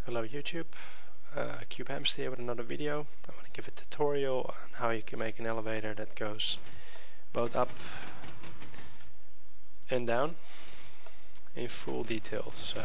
Hello YouTube, Cubehamster here with another video. I want to give a tutorial on how you can make an elevator that goes both up and down in full detail. So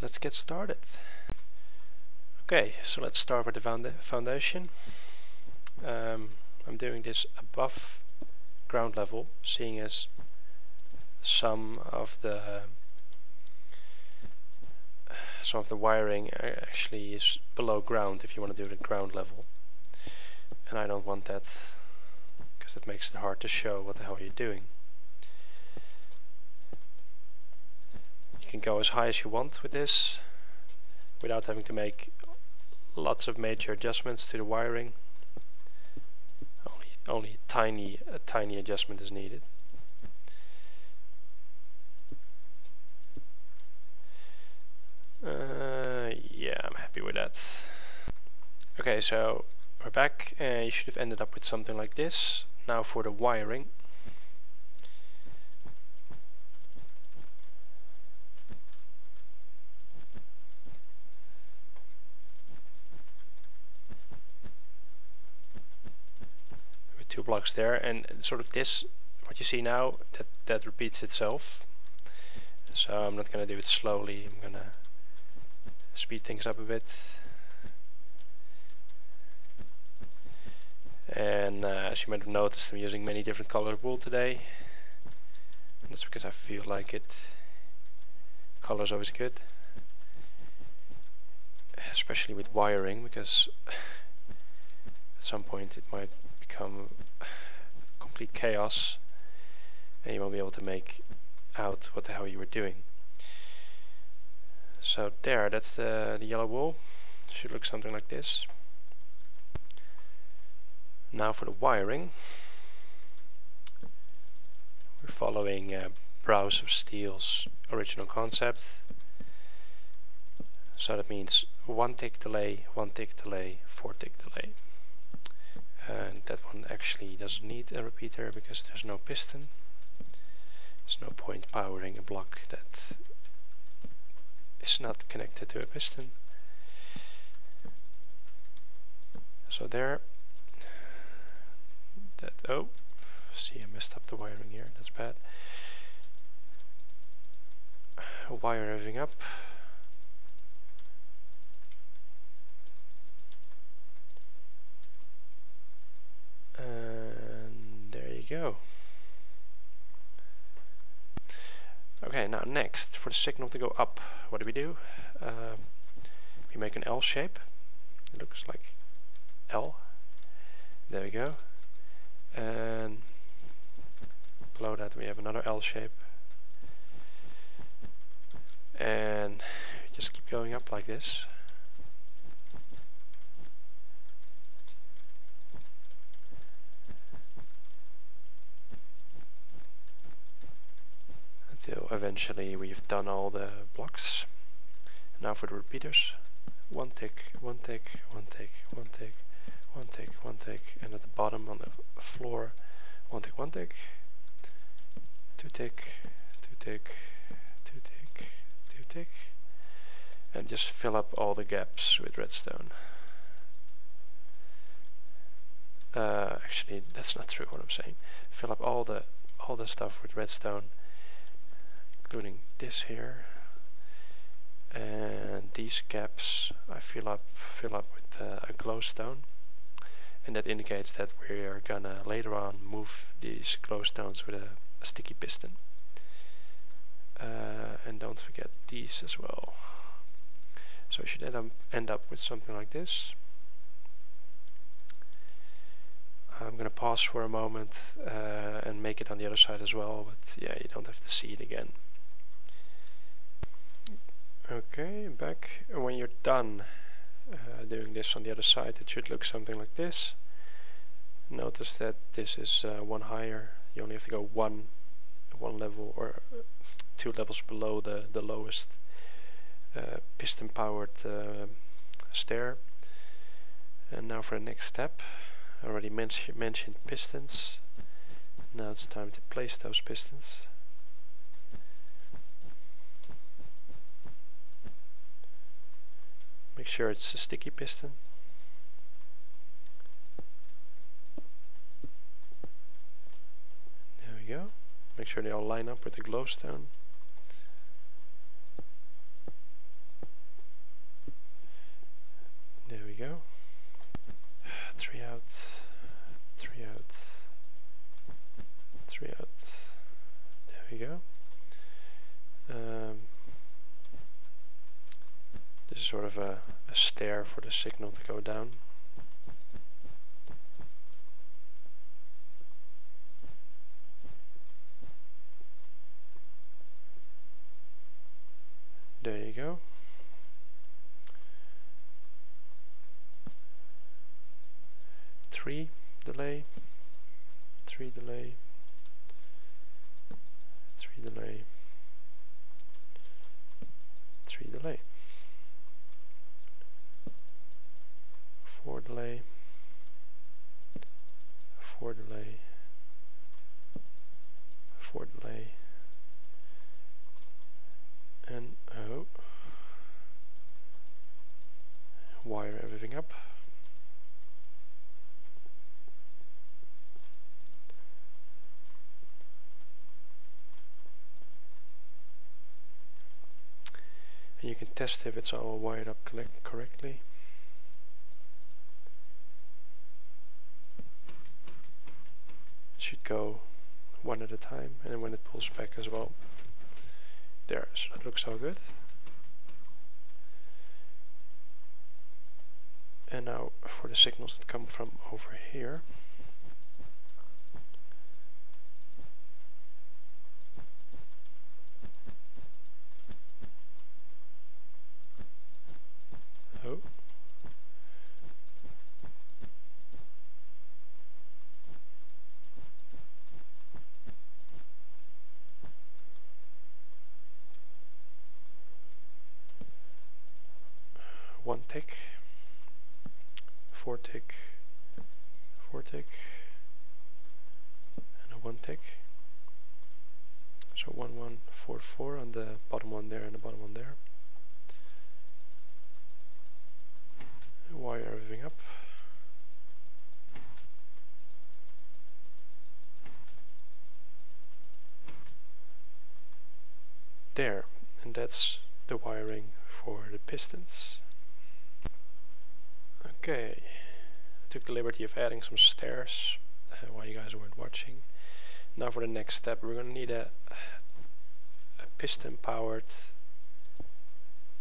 let's get started. Okay, so let's start with the foundation. I'm doing this above ground level, seeing as some of the wiring actually is below ground if you want to do it at ground level, and I don't want that because that makes it hard to show what the hell you're doing. You can go as high as you want with this without having to make lots of major adjustments to the wiring. Only a tiny adjustment is needed. Yeah, I'm happy with that. Okay, so we're back, and you should have ended up with something like this. Now for the wiring. With 2 blocks there, and sort of this, what you see now, that repeats itself. So I'm not going to do it slowly, I'm going to speed things up a bit. And as you might have noticed, I'm using many different colored wool today. And that's because I feel like it. Color is always good, especially with wiring, because at some point it might become complete chaos and you won't be able to make out what the hell you were doing. So there, that's the yellow wool. Should look something like this. Now for the wiring, we're following Browse of Steel's original concept. So that means 1 tick delay, 1 tick delay, 4 tick delay. And that one actually doesn't need a repeater because there's no piston. There's no point powering a block that is not connected to a piston. So there. That, oh, see, I messed up the wiring here, that's bad. Wire everything up. And there you go. Okay, now next, for the signal to go up, what do? We make an L shape. It looks like L. There we go. And below that we have another L shape. And just keep going up like this. Until eventually we've done all the blocks. Now for the repeaters. 1 tick, 1 tick, 1 tick, 1 tick, 1 tick, 1 tick, and at the bottom on the floor, 1 tick, 1 tick, 2 tick, 2 tick, 2 tick, 2 tick, and just fill up all the gaps with redstone. Actually, that's not true what I'm saying. Fill up all the stuff with redstone, including this here, and these gaps I fill up with a glowstone. And that indicates that we are gonna later on move these glowstones with a sticky piston. And don't forget these as well. So we should end up with something like this. I'm gonna pause for a moment and make it on the other side as well, but yeah, you don't have to see it again. Okay, back. And when you're done doing this on the other side, it should look something like this. Notice that this is 1 higher. You only have to go one level or 2 levels below the lowest piston powered stair. And now for the next step, I already mentioned pistons. Now it's time to place those pistons. Make sure it's a sticky piston. There we go. Make sure they all line up with the glowstone. There we go. 3 out, 3 out, 3 out. There we go. This is sort of a stair for the signal to go down. There you go. Three delay, 3 delay, 3 delay, 3 delay, 4 delay, 4 delay, 4 delay, and wire everything up. And you can test if it's all wired up correctly. It should go one at a time, and when it pulls back as well. There, so that looks all good. And now for the signals that come from over here. Oh. One tick. 4 tick, 4 tick, and a 1 tick. So 1 1 4 4 on the bottom one there and the bottom one there. Wire everything up. There, and that's the wiring for the pistons. Okay, I took the liberty of adding some stairs while you guys weren't watching. Now for the next step, we're going to need a piston powered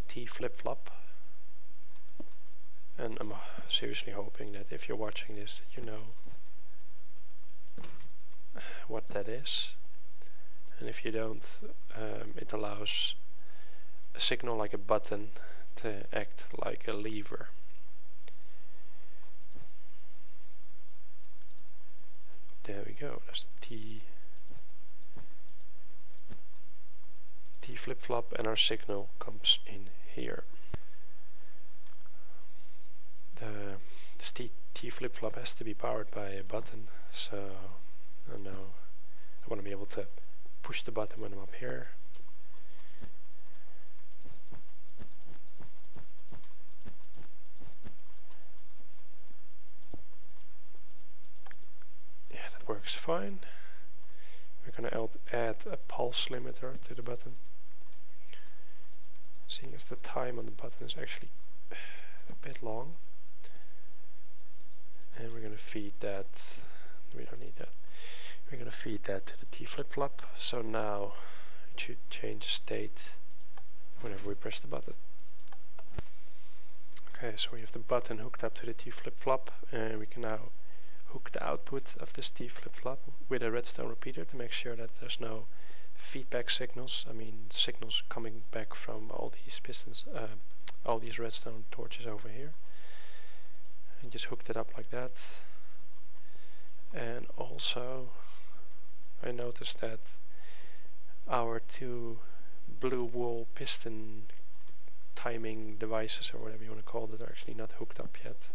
T flip-flop. And I'm seriously hoping that if you're watching this, that you know what that is. And if you don't, it allows a signal like a button to act like a lever. There we go, there's the T flip-flop, and our signal comes in here. This T flip-flop has to be powered by a button, so I know I want to be able to push the button when I'm up here. Works fine. We're going to add a pulse limiter to the button, seeing as the time on the button is actually a bit long. And we're going to feed that, we don't need that, we're going to feed that to the T flip-flop, so now it should change state whenever we press the button. Okay, so we have the button hooked up to the T flip-flop, and we can now hook the output of this T flip-flop with a redstone repeater to make sure that there's no feedback signals. I mean signals coming back from all these pistons, all these redstone torches over here. And just hooked it up like that. And also I noticed that our 2 blue wool piston timing devices, or whatever you want to call it, are actually not hooked up yet.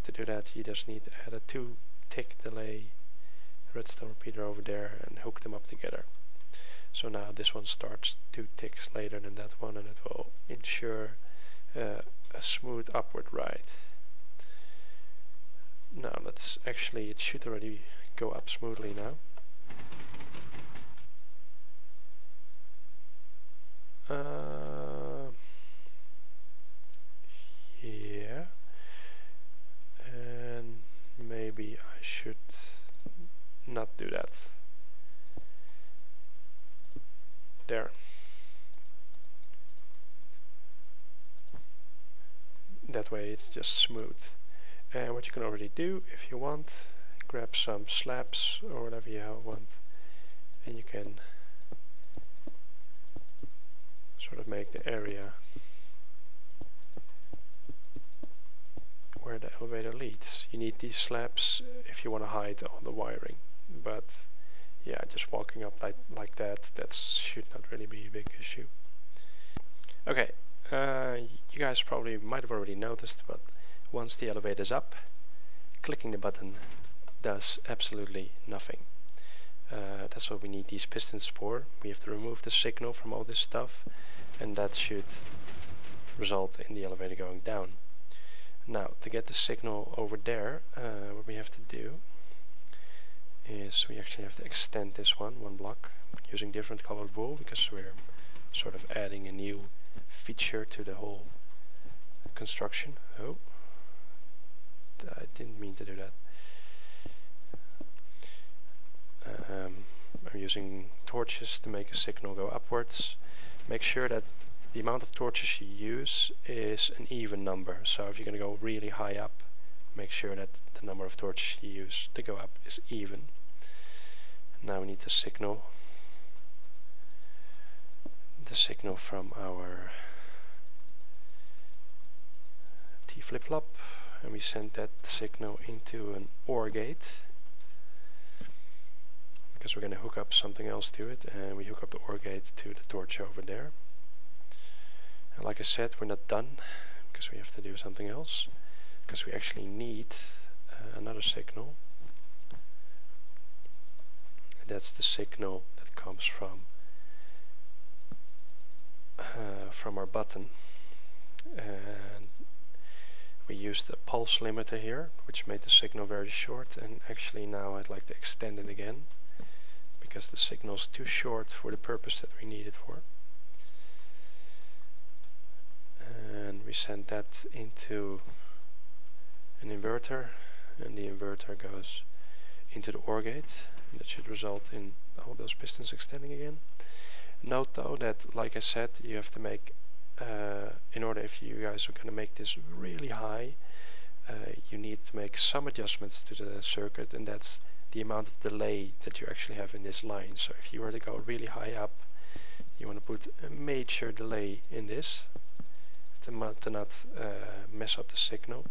To do that, you just need to add a 2 tick delay redstone repeater over there and hook them up together. So now this one starts 2 ticks later than that one, and it will ensure a a smooth upward ride. Now let's actually, it should already go up smoothly now. Yeah, and maybe I should not do that. There. That way it's just smooth. And what you can already do, if you want, grab some slabs or whatever you want, and you can sort of make the area where the elevator leads. You need these slabs if you want to hide all the wiring, but yeah, just walking up like that should not really be a big issue. Okay, you guys probably might have already noticed, but once the elevator is up, clicking the button does absolutely nothing. That's what we need these pistons for. We have to remove the signal from all this stuff, and that should result in the elevator going down. Now, to get the signal over there, what we have to do is we actually have to extend this one block using different colored wool, because we're sort of adding a new feature to the whole construction. Oh, I didn't mean to do that. I'm using torches to make a signal go upwards. Make sure that the amount of torches you use is an even number. So if you're going to go really high up, make sure that the number of torches you use to go up is even. Now we need the signal from our T flip-flop, and we send that signal into an OR gate, because we're going to hook up something else to it, and we hook up the OR gate to the torch over there. And like I said, we're not done, because we have to do something else, because we actually need another signal. And that's the signal that comes from our button, and we used a pulse limiter here, which made the signal very short, and actually now I'd like to extend it again, because the signal is too short for the purpose that we need it for. And we send that into an inverter, and the inverter goes into the OR gate, and that should result in all those pistons extending again. Note though that, like I said, you have to make, in order, if you guys are going to make this really high, you need to make some adjustments to the circuit, and that's the amount of delay that you actually have in this line. So if you were to go really high up, you want to put a major delay in this to not mess up the signal.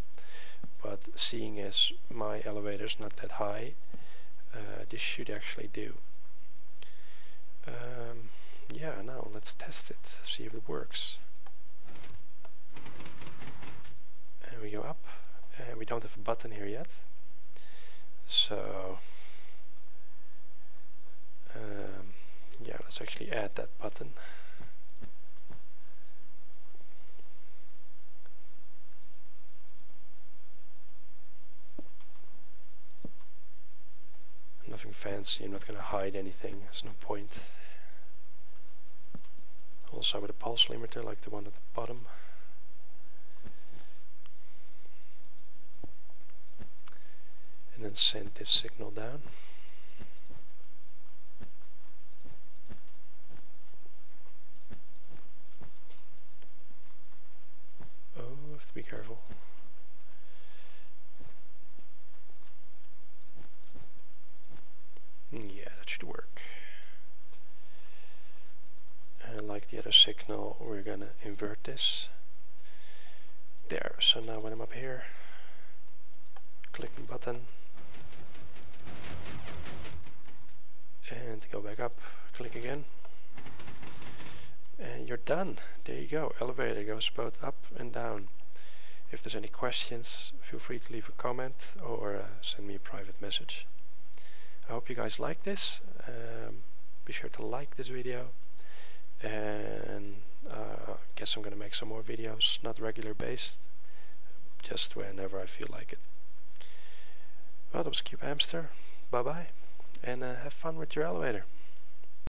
But seeing as my elevator is not that high, this should actually do. Yeah, now let's test it, see if it works. And we go up, and we don't have a button here yet, so yeah, let's actually add that button. Nothing fancy, I'm not going to hide anything, there's no point. Also with a pulse limiter like the one at the bottom. And then send this signal down. Oh, I have to be careful. Yeah, that should work. And like the other signal, we're gonna invert this. There, so now when I'm up here, click the button, and to go back up, click again, and you're done. There you go, elevator goes both up and down. If there's any questions, feel free to leave a comment or send me a private message. I hope you guys like this. Be sure to like this video, and guess I'm gonna make some more videos, not regular based, just whenever I feel like it. Well, that was Cubehamster. Bye bye, and have fun with your elevator.